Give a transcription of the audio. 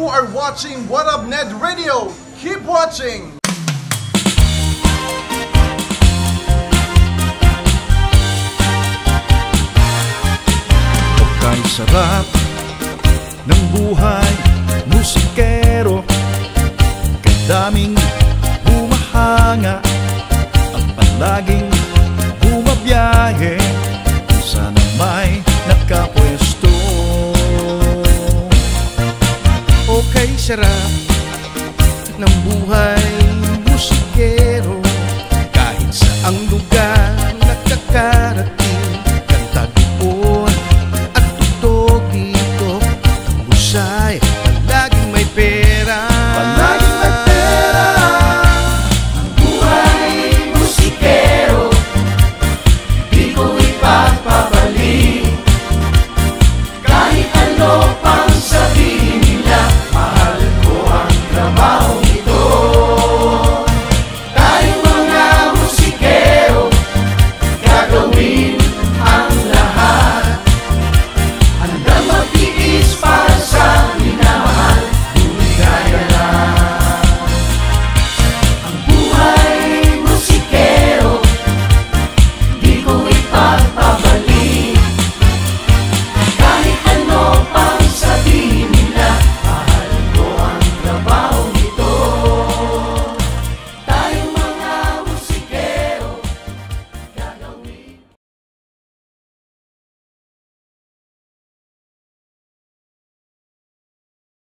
You are watching What Up Ned Radio. Keep watching! Kay sarap ng buhay musikero, kay daming humahanga ang palaging bumabiyahe, sana may nakapwesto. O kay sarap ng buhay